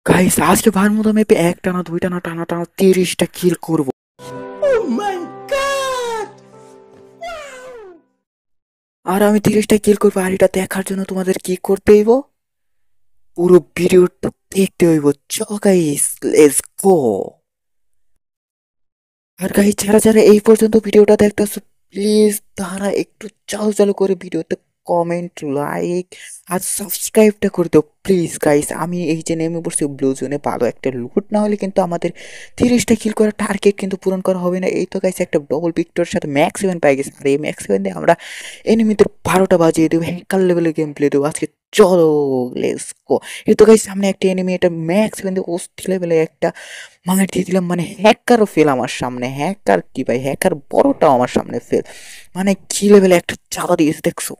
Guys আজকে ভারমুদা মেপে একটা না দুইটা না টানা টানা 30টা কিল করব। আর আমি 30টা কিল করবো, আর এটা দেখার জন্য তোমাদের কি করতে হইব? পুরো ভিডিওটা দেখতে হইব। চলো গাইস, লেটস গো। আর গাইস যারা যারা এই পর্যন্ত ভিডিওটা দেখতেছো, প্লিজ তারা একটু চালু চালু করে ভিডিওতে কমেন্ট, লাইক আর সাবস্ক্রাইবটা করে দাও প্লিজ গাইস। আমি এই যে নেমে পড়ছি ব্লু জোনে, ভালো একটা লুট না হলে কিন্তু আমাদের 30টা কিল করার টার্গেট কিন্তু পূরণ করা হবে না। এই তো গাইস একটা ডবল ভিক্টরের সাথে ম্যাক্স 7 পাই গেছে, আর এই ম্যাক্স 7 দিয়ে আমরা এনিমিদের 12টা বাজিয়ে দেবো, হ্যাকার লেভেলের গেম প্লে দেবো আজকে। চলো লেটস গো। এই তো গাইস সামনে একটা এনিমি, এটা ম্যাক্স 7 দিয়ে অস্থির লেভেলে একটা মার দিয়ে দিলাম। মানে হ্যাকারও ফেল আমার সামনে, হ্যাকার কি ভাই, হ্যাকার বড়টাও আমার সামনে ফেল। মানে কি লেভেলে একটা চাঁদা দিয়েছে দেখছো।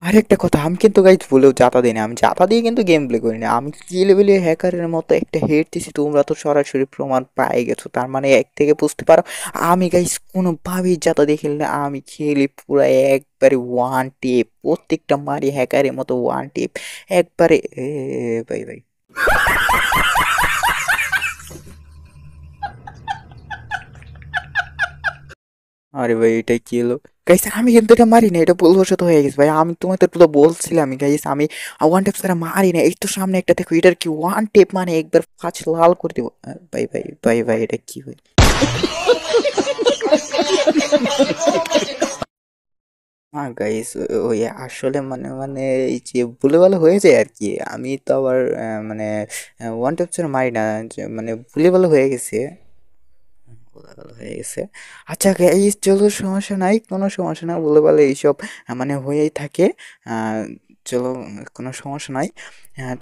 আরেকটা কথা, আমি কিন্তু গাইজ বলেও জাতা দিই না, আমি জাতা দিয়ে কিন্তু গেম প্লে করি না। আমি কি লেভেলে হ্যাকারের মতো একটা হেড দিছি, তোমরা তো সরাসরি প্রমাণ পাই গেছো। তার মানে এক থেকে বুঝতে পারো আমি গাইজ কোনোভাবেই জাতা দিয়ে খেলি না। আমি খেলি পুরো একবারে ওয়ান টিপ, প্রত্যেকটা মারি হ্যাকারের মতো ওয়ান টিপ একবারে। ভাই ভাই, আরে ভাই এটা কি হলো? গাইস আমি কিন্তু এটা মারি না, এটা ভুলবশত হয়ে গেছে ভাই। আমি তোমাদের তো বলছিলাম গাইস, আমি ওয়ান টেপ ছাড়া মারি না। এই তো সামনে একটা দেখো, এটার কি ওয়ান টেপ মানে একবার ফাঁচ লাল করে দিব। ভাই ভাই ভাই ভাই, এটা কি হয়? হ্যাঁ গাইস, ওই আসলে মানে মানে এই যে ভুলে ভালে হয়ে যায় আর কি। আমি তো আবার মানে ওয়ান টেপ ছাড়া মারি না, যে মানে ভুলে ভালে হয়ে গেছে, ভুলে হয়ে গেছে। আচ্ছা গাইস চলো, সমস্যা নাই, কোনো সমস্যা না, বলে বলে এইসব মানে হয়েই থাকে। আহ, চলো, কোনো সমস্যা নাই।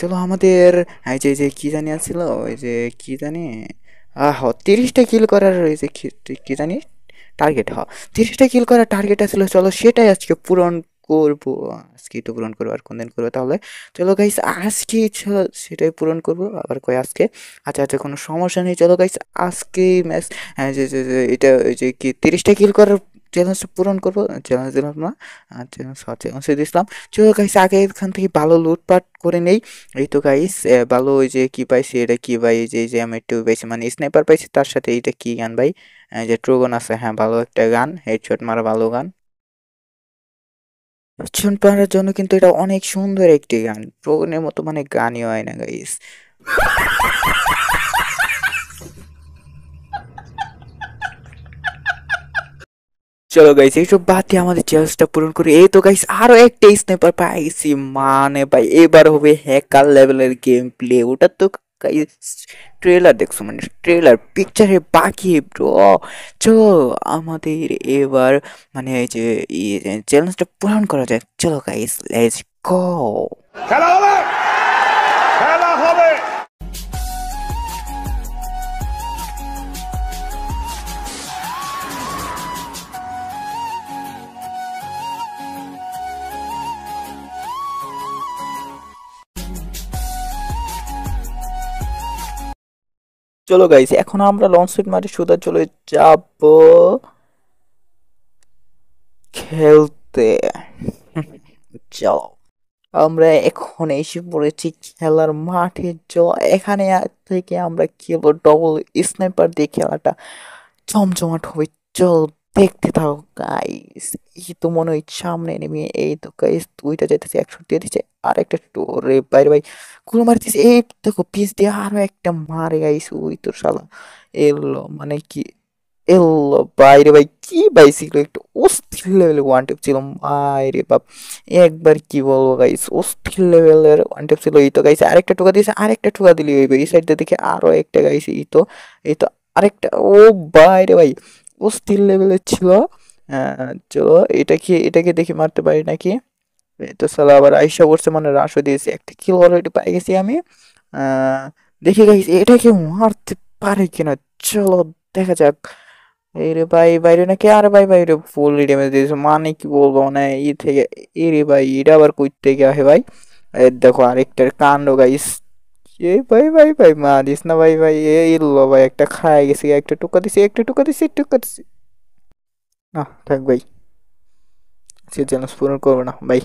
চলো আমাদের এই যে কি জানি আছিল, ওই যে কি জানি, 30টা কিল করার ওই যে কি জানি টার্গেট, 30টা কিল করার টার্গেট আছিল। চলো সেটাই আজকে পূরণ করবো। আজকেই তো পূরণ করবো, আর কোন দিন করবো তাহলে? চলো গাইস আজকে চলো সেটাই পূরণ করবো, আবার কই আজকে। আচ্ছা আচ্ছা, কোনো সমস্যা নেই। চলো গাইস আজকেই ম্যাচ, হ্যাঁ যে এটা ওই যে কি 30টা কিল করার চ্যালেঞ্জটা পূরণ করবো। চ্যালেঞ্জ দিলাম না, চ্যালেঞ্জ দিয়েছিলাম। চলো গাইস আগে এখান থেকে ভালো লুটপাট করে নেই। এই তো গাইস ভালো, ওই যে কি পাইছি, এটা কি ভাই, এই যে আমি একটু পাইছি মানে স্নাইপার পাইছি, তার সাথে এইটা কি গান ভাই, এই যে ট্রোগন আছে, হ্যাঁ ভালো একটা গান, হেডশট মারা ভালো গান। হেডশট মারার জন্য কিন্তু এটা অনেক সুন্দর একটি গান, ট্রোগনের মতো মানে গানই হয় না গাইস। চলো গাইস এইসব বাদ দিয়ে আমাদের চ্যালেঞ্জটা পূরণ করি। এই তো গাইস আরো একটা স্নাইপার পাই গেছি, মানে ভাই এবার হবে হ্যাকার লেভেলের গেম প্লে। ওটা তো গাইস ট্রেলার দেখছো, মানে ট্রেলার পিকচারে বাকি ব্রো। চলো আমাদের এবার মানে এই যে চ্যালেঞ্জটা পূরণ করা যায়। চলো গাইস লেটস গো। খেলা হবে, খেলা হবে। চলো গাইস এখন আমরা লঞ্চ সেট মারি, সোজা চলে যাব খেলতে। চলো আমরা এখন এসে পড়েছি খেলার মাঠে। এখানে থেকে আমরা খেলবো ডবল স্নাইপার দিয়ে, খেলাটা জমজমাট হবে। চল দেখতে থাকো গাইস। এই তো মনে হয় সামনে নেমে, এই তো গাইস দুইটা যেতেছে, 61 দিচ্ছে, আর একটা রে বাইরে ভাই গুলো মারতেছে। এই দেখো পিস দিয়ে আরো একটা মারে গাইস, ওই তো শালা এলো মানে কি, এলো বাইরে ভাই, কি বাইছিল একটু অস্থির লেভেলের ওয়ান টেপ ছিল বাইরে বাপ। একবার কি বলবো গাইস, অস্থির লেভেলের ওয়ান টেপ ছিল। এই তো গাইস আরেকটা টোকা দিয়েছে, আরেকটা টোকা দিলি হইবে। এই সাইডটা দেখে আরো একটা গাইস, এই তো আরেকটা, ও বাইরে ভাই অস্থির লেভেলের ছিল। চলো এটাকে দেখি মারতে পারি নাকি। এই তো সালা আবার আইসা পড়ছে, মানে রাশও দিয়েছে, একটা কিল অলরেডি পাই গেছি আমি। আহ দেখি গাইস এটাকে মারতে পারে কিনা, চলো দেখা যাক। এই রে ভাই বাইরে নাকি, আরে ভাই বাইরে ফুল ড্যামেজ দিয়েছে, মানে কি বলবো, মানে ই থেকে। এ রে ভাই এটা আবার কই থেকে আসে ভাই। এই দেখো আরেকটার কাণ্ড গাইস। এ ভাই ভাই ভাই মারিস না ভাই ভাই, এ ইল্লো ভাই একটা খায় গেছি, একটা টুকা দিছি, না থাক ভাই। সে চ্যালেঞ্জ পূরণ করবে না। বাই।